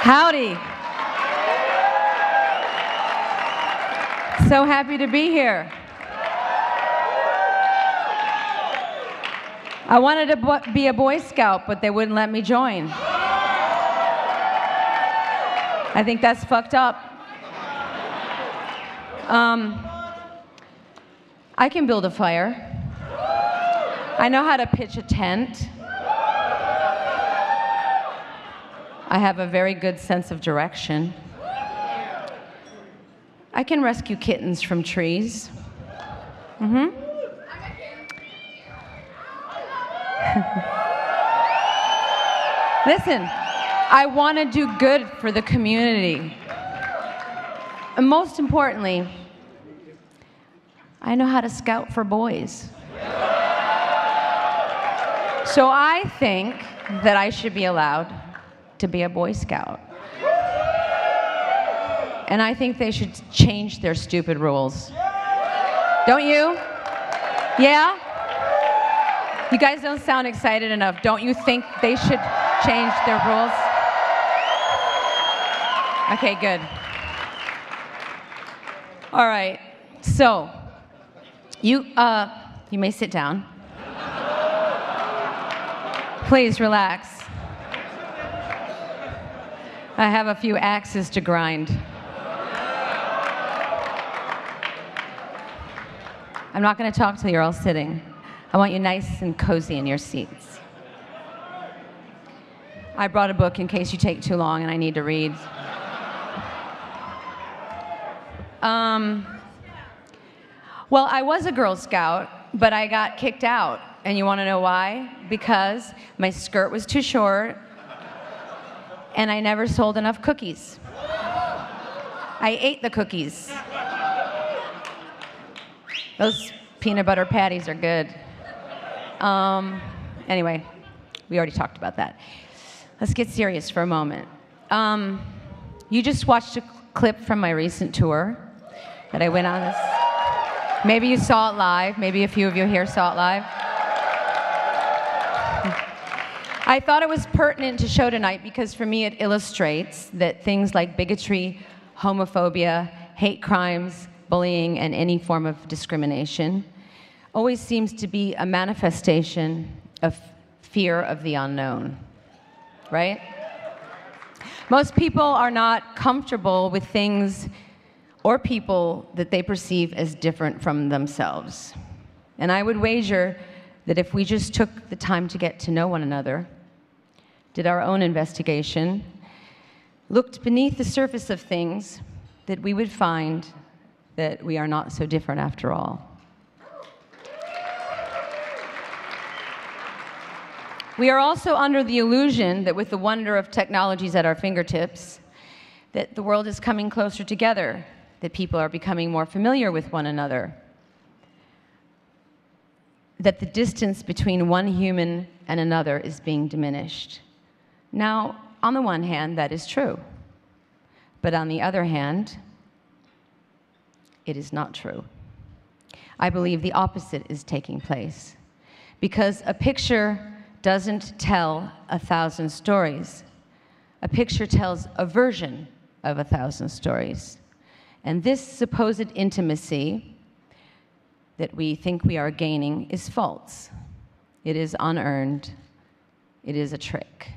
Howdy. So happy to be here. I wanted to be a Boy Scout, but they wouldn't let me join. I think that's fucked up. I can build a fire. I know how to pitch a tent. I have a very good sense of direction. I can rescue kittens from trees. Listen, I want to do good for the community. And most importantly, I know how to scout for boys. So I think that I should be allowed to be a Boy Scout. And I think they should change their stupid rules. Don't you? Yeah? You guys don't sound excited enough. Don't you think they should change their rules? Okay, good. All right, so you may sit down. Please relax. I have a few axes to grind. I'm not going to talk till you're all sitting. I want you nice and cozy in your seats. I brought a book in case you take too long and I need to read. Well, I was a Girl Scout, but I got kicked out. And you want to know why? Because my skirt was too short and I never sold enough cookies. I ate the cookies. Those peanut butter patties are good. Anyway, we already talked about that. Let's get serious for a moment. You just watched a clip from my recent tour that I went on this. Maybe you saw it live. Maybe a few of you here saw it live. I thought it was pertinent to show tonight because for me it illustrates that things like bigotry, homophobia, hate crimes, bullying, and any form of discrimination always seems to be a manifestation of fear of the unknown, right? Most people are not comfortable with things or people that they perceive as different from themselves. And I would wager that if we just took the time to get to know one another, did our own investigation, looked beneath the surface of things, that we would find that we are not so different after all. We are also under the illusion that with the wonder of technologies at our fingertips, that the world is coming closer together, that people are becoming more familiar with one another, that the distance between one human and another is being diminished. Now, on the one hand, that is true. But on the other hand, it is not true. I believe the opposite is taking place. Because a picture doesn't tell 1,000 stories. A picture tells a version of 1,000 stories. And this supposed intimacy that we think we are gaining is false. It is unearned. It is a trick.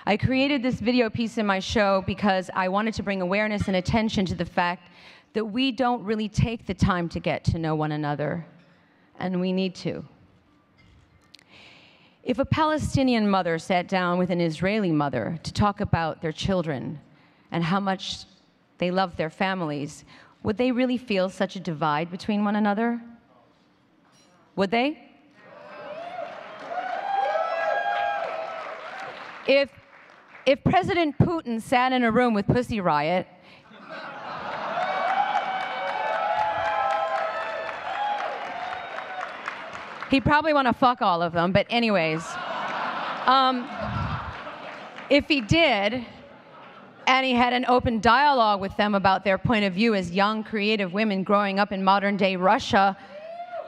I created this video piece in my show because I wanted to bring awareness and attention to the fact that we don't really take the time to get to know one another, and we need to. If a Palestinian mother sat down with an Israeli mother to talk about their children and how much they love their families, would they really feel such a divide between one another? Would they? If President Putin sat in a room with Pussy Riot, he'd probably want to fuck all of them, but anyways. If he did, and he had an open dialogue with them about their point of view as young, creative women growing up in modern-day Russia,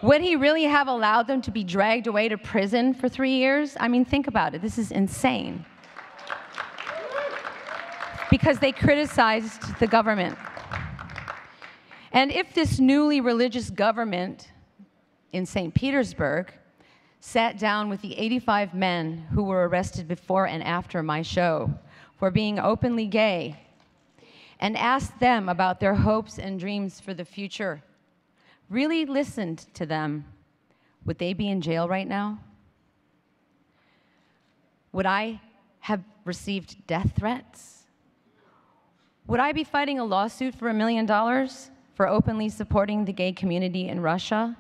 would he really have allowed them to be dragged away to prison for 3 years? I mean, think about it. This is insane. because they criticized the government. And if this newly religious government in St. Petersburg sat down with the 85 men who were arrested before and after my show for being openly gay and asked them about their hopes and dreams for the future, really listened to them, would they be in jail right now? Would I have received death threats? Would I be fighting a lawsuit for $1 million for openly supporting the gay community in Russia?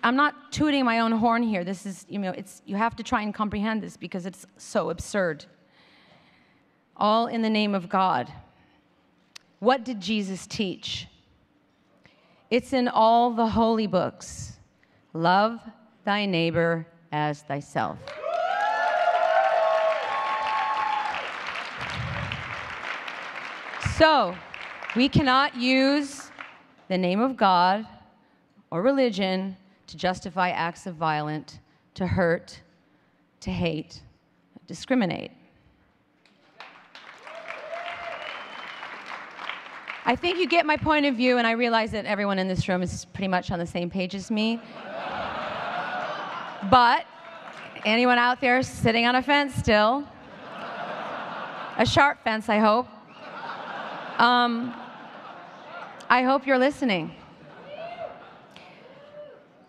I'm not tooting my own horn here. This is, you have to try and comprehend this because it's so absurd. All in the name of God. What did Jesus teach? It's in all the holy books. Love thy neighbor as thyself. So, we cannot use the name of God or religion to justify acts of violence, to hurt, to hate, discriminate. I think you get my point of view, and I realize that everyone in this room is pretty much on the same page as me. But anyone out there sitting on a fence still? A sharp fence, I hope. I hope you're listening.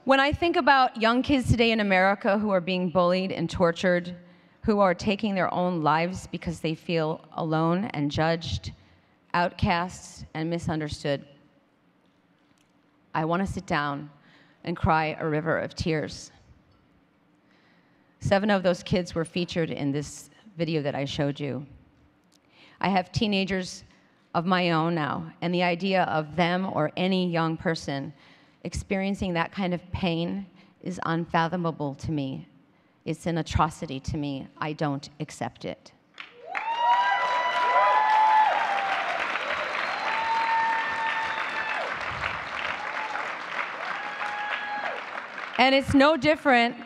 When I think about young kids today in America who are being bullied and tortured, who are taking their own lives because they feel alone and judged, outcasts and misunderstood, I want to sit down and cry a river of tears. 7 of those kids were featured in this video that I showed you. I have teenagers of my own now, and the idea of them or any young person experiencing that kind of pain is unfathomable to me. It's an atrocity to me. I don't accept it. And it's no different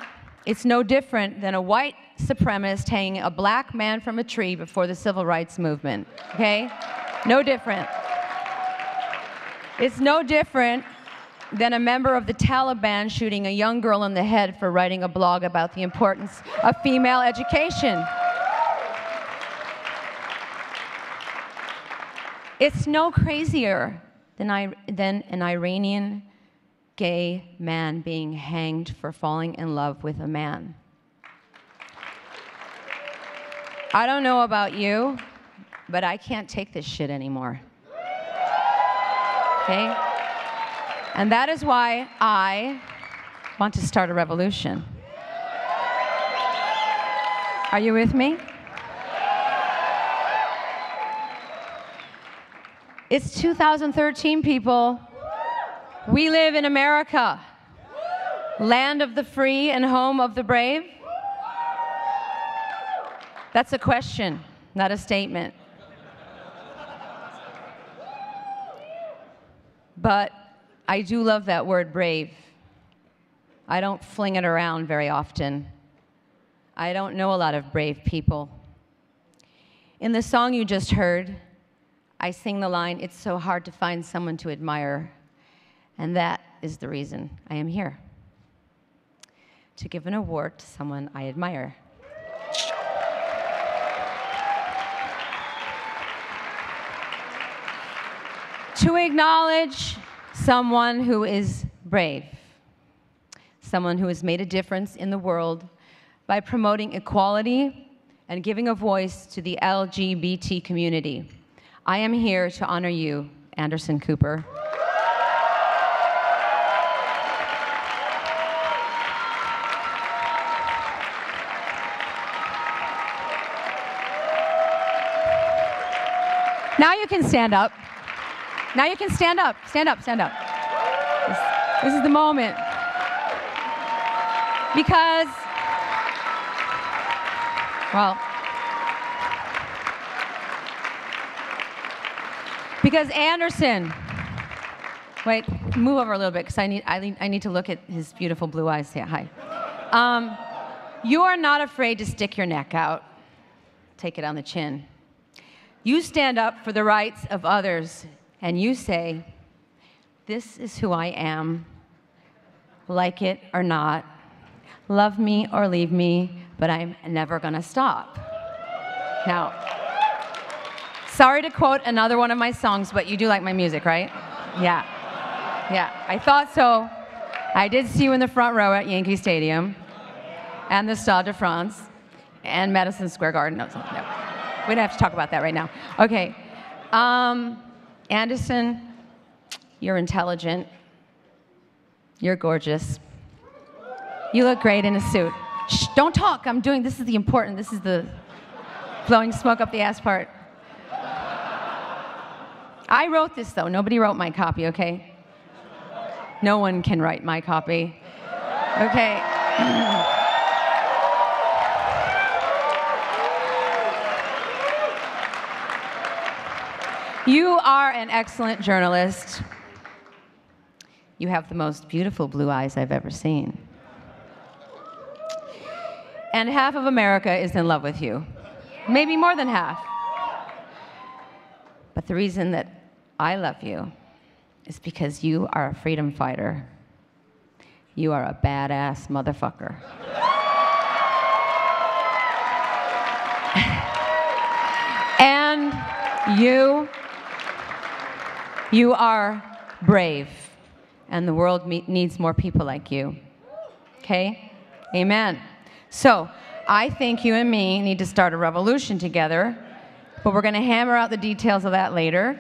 than a white supremacist hanging a black man from a tree before the civil rights movement, okay? No different. It's no different than a member of the Taliban shooting a young girl in the head for writing a blog about the importance of female education. It's no crazier than an Iranian gay man being hanged for falling in love with a man. I don't know about you, but I can't take this shit anymore. Okay? And that is why I want to start a revolution. Are you with me? It's 2013, people. We live in America, land of the free and home of the brave. That's a question, not a statement. But I do love that word, brave. I don't fling it around very often. I don't know a lot of brave people. In the song you just heard, I sing the line, "It's so hard to find someone to admire." And that is the reason I am here, to give an award to someone I admire. To acknowledge someone who is brave, someone who has made a difference in the world by promoting equality and giving a voice to the LGBT community. I am here to honor you, Anderson Cooper. Now you can stand up. Now you can stand up. Stand up, stand up. This is the moment. Because, because Anderson, wait. move over a little bit because I need to look at his beautiful blue eyes. Say hi. You are not afraid to stick your neck out. Take it on the chin. You stand up for the rights of others, and you say, this is who I am, like it or not, love me or leave me, but I'm never gonna stop. Now, sorry to quote another one of my songs, but you do like my music, right? Yeah, I thought so. I did see you in the front row at Yankee Stadium, and the Stade de France, and Madison Square Garden. No, we don't have to talk about that right now. Okay, Anderson, you're intelligent. You're gorgeous. You look great in a suit. Shh, don't talk. This is the blowing smoke up the ass part. I wrote this, though. Nobody wrote my copy, okay? No one can write my copy. Okay. You are an excellent journalist. You have the most beautiful blue eyes I've ever seen. And half of America is in love with you. Maybe more than half. But the reason that I love you is because you are a freedom fighter. You are a badass motherfucker. And you are brave. And the world needs more people like you. Okay? Amen. So, I think you and me need to start a revolution together, but we're going to hammer out the details of that later.